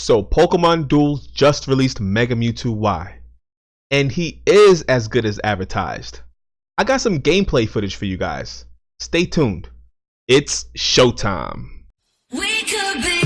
So Pokemon Duel just released MEWTWO, and he is as good as advertised. I got some gameplay footage for you guys. Stay tuned. It's showtime. We could be.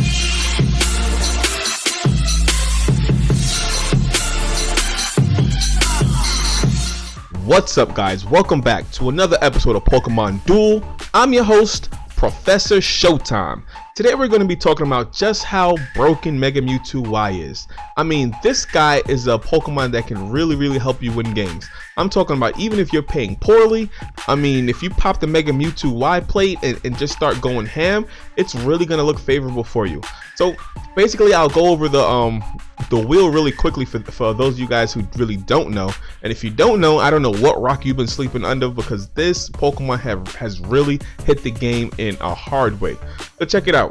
What's up, guys? Welcome back to another episode of Pokemon Duel. I'm your host, Professor Showtime. Today we're going to be talking about just how broken MEWTWO is. I mean, this guy is a Pokemon that can really help you win games. I'm talking about even if you're playing poorly. I mean, if you pop the MEWTWO plate and just start going ham, it's really going to look favorable for you. So basically, I'll go over the wheel really quickly for those of you guys who really don't know. And if you don't know, I don't know what rock you've been sleeping under, because this Pokemon has really hit the game in a hard way. So check it out.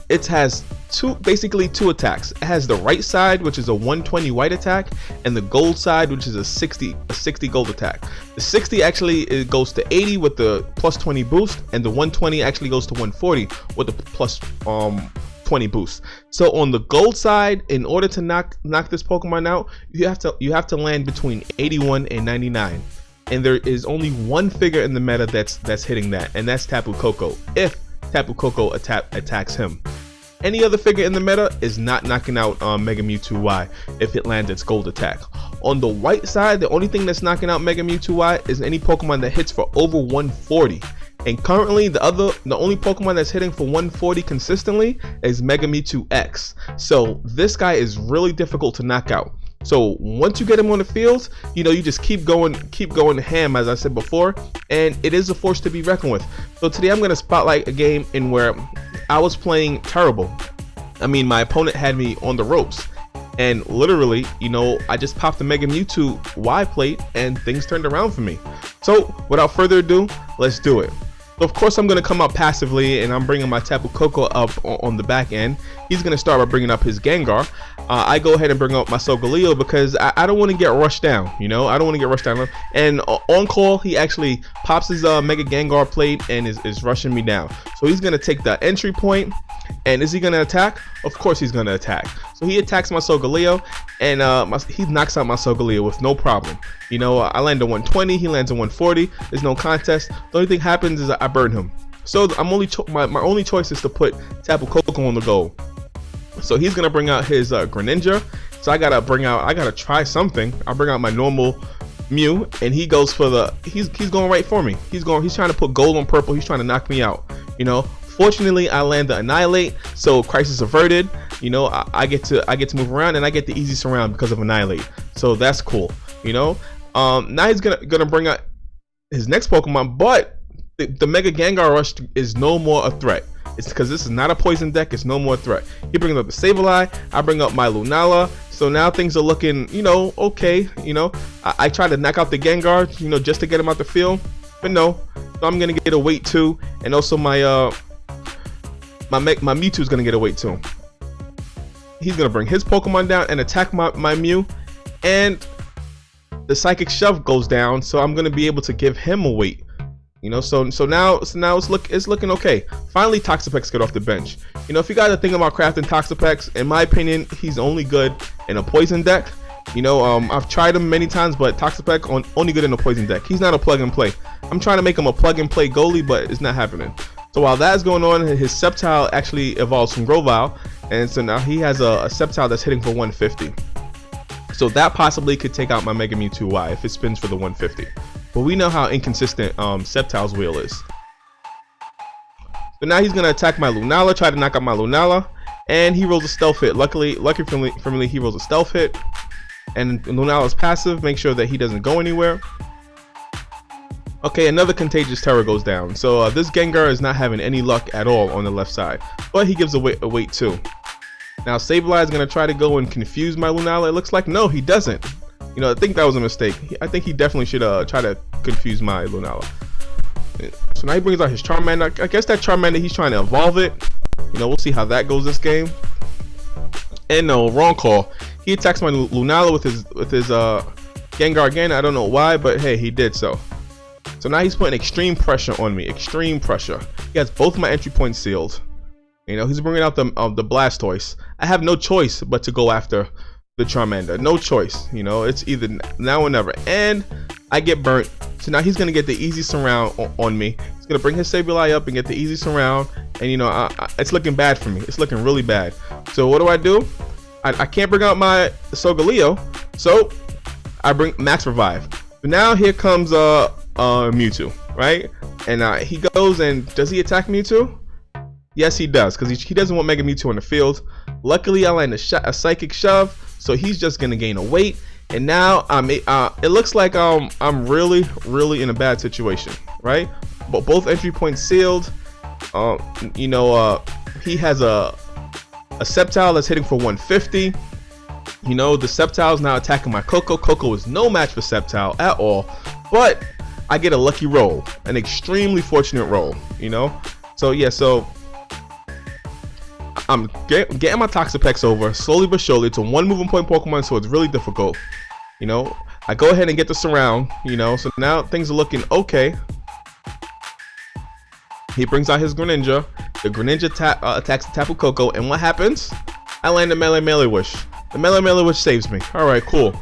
It has basically two attacks. It has the right side, which is a 120 white attack, and the gold side, which is a 60 gold attack. The 60 actually it goes to 80 with the plus 20 boost, and the 120 actually goes to 140 with the plus 20 boost. So on the gold side, in order to knock this Pokemon out, you have to land between 81 and 99. And there is only one figure in the meta that's hitting that, and that's Tapu Koko, if Tapu Koko attacks him. Any other figure in the meta is not knocking out MEWTWO if it lands its gold attack. On the white side, the only thing that's knocking out MEWTWO is any Pokemon that hits for over 140. And currently, the only Pokemon that's hitting for 140 consistently is MEWTWO. So this guy is really difficult to knock out. So once you get him on the field, you just keep going ham, as I said before, and it is a force to be reckoned with. So today I'm going to spotlight a game in where I was playing terrible. I mean, my opponent had me on the ropes, and literally, I just popped the MEWTWO plate and things turned around for me. So without further ado, let's do it. So of course I'm going to come up passively, and I'm bringing my Tapu Koko up on the back end. He's going to start by bringing up his Gengar. I go ahead and bring up my Solgaleo because I don't want to get rushed down, I don't want to get rushed down. And on call, he actually pops his Mega Gengar plate and is rushing me down. So he's going to take the entry point, and is he going to attack? Of course he's going to attack. So he attacks my Solgaleo, and he knocks out my Solgaleo with no problem. I land a 120, he lands a 140. There's no contest. The only thing happens is I burn him. So my only choice is to put Tapu Koko on the goal. So he's gonna bring out his Greninja. So I gotta try something. I'll bring out my normal Mew, and he goes for he's going right for me. He's trying to put gold on purple. He's trying to knock me out. Fortunately, I land the Annihilate, so crisis averted. I get to move around, and I get the easy surround because of Annihilate. So that's cool. Now he's gonna bring out his next Pokemon, but the Mega Gengar Rush is no more a threat. It's because this is not a poison deck. It's no more threat. He brings up the Sableye. I bring up my Lunala. So now things are looking, okay. I try to knock out the Gengar, just to get him out the field, but no. So I'm gonna get a weight 2, and also my Mewtwo is gonna get a weight 2. He's gonna bring his Pokemon down and attack my Mew, and the Psychic Shove goes down. So I'm gonna be able to give him a weight. So now it's looking okay. Finally, Toxapex get off the bench. If you guys are thinking about crafting Toxapex, in my opinion, he's only good in a poison deck. I've tried him many times, but Toxapex only good in a poison deck. He's not a plug and play. I'm trying to make him a plug and play goalie, but it's not happening. So while that's going on, his Sceptile actually evolves from Grovyle, and so now he has a Sceptile that's hitting for 150. So that possibly could take out my MEWTWO if it spins for the 150. But we know how inconsistent Sceptile's wheel is. So now he's going to attack my Lunala, try to knock out my Lunala, and he rolls a stealth hit. Lucky for me, he rolls a stealth hit. And Lunala's passive, make sure that he doesn't go anywhere. Okay, another Contagious Terror goes down. So this Gengar is not having any luck at all on the left side, but he gives a weight 2. Now Sableye is going to try to go and confuse my Lunala. It looks like no, he doesn't. I think that was a mistake. I think he definitely should try to confuse my Lunala. So now he brings out his Charmander. I guess that Charmander, he's trying to evolve it. We'll see how that goes this game. And no, wrong call. He attacks my Lunala with his Gengar again. I don't know why, but hey, he did so. So now he's putting extreme pressure on me. Extreme pressure. He has both my entry points sealed. You know, he's bringing out the Blastoise. I have no choice but to go after the Charmander. No choice. You know, it's either now or never. And I get burnt. So now he's gonna get the easy surround on me. He's gonna bring his Sableye up and get the easy surround. And you know, it's looking bad for me. It's looking really bad. So what do? I can't bring out my Solgaleo, so I bring Max Revive. But now here comes Mewtwo, right? And he goes and does he attack Mewtwo? Yes, he does, because he doesn't want Mega Mewtwo on the field. Luckily, I land a Psychic Shove, so he's just gonna gain a weight. And now it looks like I'm really in a bad situation, right? But both entry points sealed. You know, he has a Sceptile that's hitting for 150. You know, the Sceptile is now attacking my Coco. Coco is no match for Sceptile at all, but I get a lucky roll, an extremely fortunate roll. You know, so yeah, so I'm getting my Toxapex over slowly but surely. It's a one moving point Pokemon, so it's really difficult. You know, I go ahead and get the surround. You know, so now things are looking okay. He brings out his Greninja. The Greninja attacks the Tapu Koko, and what happens? I land a Melee Wish. The Melee Wish saves me. All right, cool.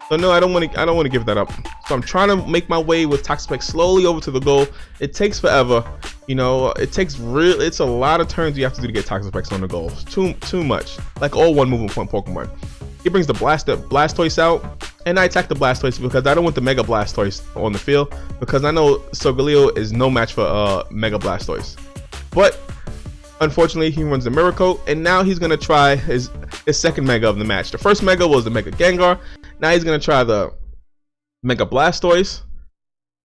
So no, I don't want to give that up. So I'm trying to make my way with Toxapex slowly over to the goal. It takes forever. You know, it's a lot of turns you have to do to get Toxapex on the goal. Too much. Like all one moving point Pokemon. He brings the Blastoise out, and I attack the Blastoise because I don't want the Mega Blastoise on the field, because I know Solgaleo is no match for Mega Blastoise. But unfortunately, he runs the Miracle, and now he's gonna try his second Mega of the match. The first Mega was the Mega Gengar. Now he's gonna try the Mega Blastoise,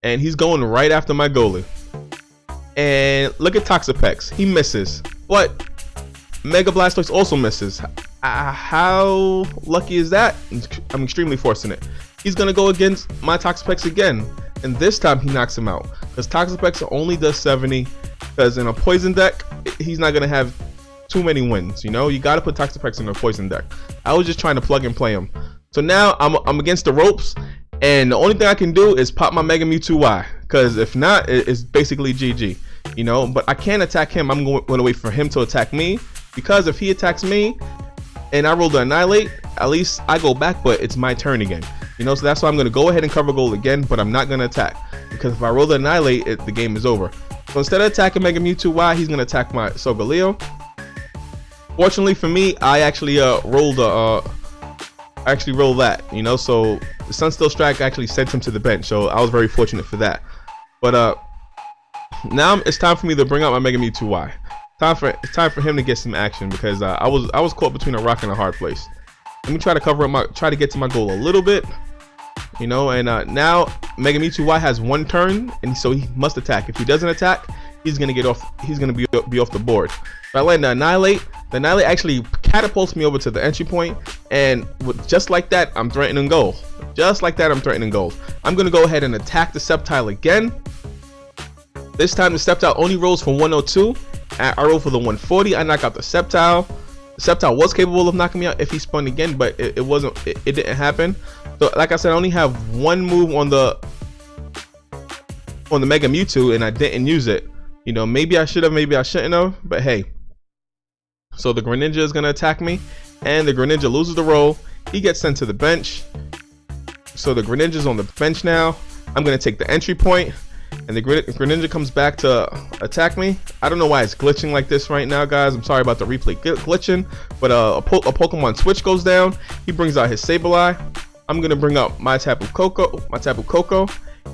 and he's going right after my goalie. And look at Toxapex, he misses, but Mega Blastoise also misses. How lucky is that? I'm extremely fortunate. He's gonna go against my Toxapex again, and this time he knocks him out, because Toxapex only does 70. Because in a poison deck, he's not gonna have too many wins. You know, you gotta put Toxapex in a poison deck. I was just trying to plug and play him. So now I'm against the ropes, and the only thing I can do is pop my Mega MEWTWO, because if not, it's basically GG. You know, but I can't attack him. I'm going to wait for him to attack me, because if he attacks me and I roll the Annihilate, at least I go back, but it's my turn again. You know, so that's why I'm going to go ahead and cover goal again, but I'm not going to attack, because if I roll the Annihilate, the game is over. So instead of attacking Mega MEWTWO, he's going to attack my Solgaleo. Fortunately for me, I actually rolled that, you know, so the Sunsteel Strike actually sent him to the bench, so I was very fortunate for that. But now it's time for me to bring out my Mega MEWTWO. It's time for him to get some action, because I was caught between a rock and a hard place. Let me try to cover up try to get to my goal a little bit, you know. And now Mega MEWTWO has one turn, and so he must attack. If he doesn't attack, he's gonna get off. He's gonna be off the board. If I land the Annihilate actually catapults me over to the entry point, and just like that, I'm threatening goal. Just like that, I'm threatening goal. I'm gonna go ahead and attack the Sceptile again. This time the Sceptile only rolls for 102. I roll for the 140. I knock out the Sceptile. The Sceptile was capable of knocking me out if he spun again, but it didn't happen. So like I said, I only have one move on the Mega Mewtwo, and I didn't use it. You know, maybe I should have, maybe I shouldn't have, but hey. So the Greninja is gonna attack me, and the Greninja loses the roll. He gets sent to the bench. So the Greninja's on the bench now. I'm gonna take the entry point, and the Greninja comes back to attack me. I don't know why it's glitching like this right now, guys. I'm sorry about the replay glitching, but a Pokemon switch goes down. He brings out his Sableye. I'm gonna bring up my Tapu Koko,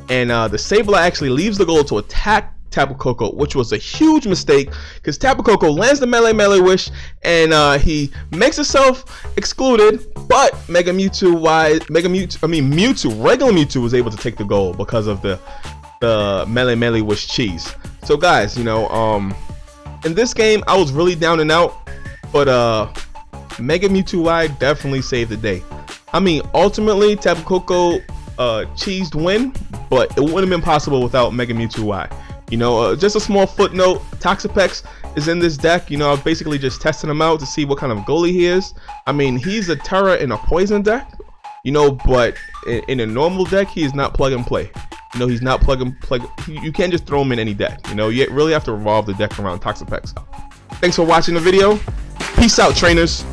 and the Sableye actually leaves the goal to attack Tapu Koko, which was a huge mistake, because Tapu Koko lands the Melee Wish, and he makes himself excluded. But Mewtwo, regular Mewtwo was able to take the goal because of the Melee Wish cheese. So guys, you know, in this game I was really down and out, but Mega MEWTWO definitely saved the day. I mean, ultimately Tapu Koko cheesed win, but it wouldn't have been possible without Mega MEWTWO. You know, just a small footnote, Toxapex is in this deck. You know, I'm basically just testing him out to see what kind of goalie he is. I mean, he's a Terra in a poison deck, you know, but in a normal deck, he is not plug and play. You know, he's not plug and play. You can't just throw him in any deck. You know, you really have to revolve the deck around Toxapex. Thanks for watching the video. Peace out, trainers.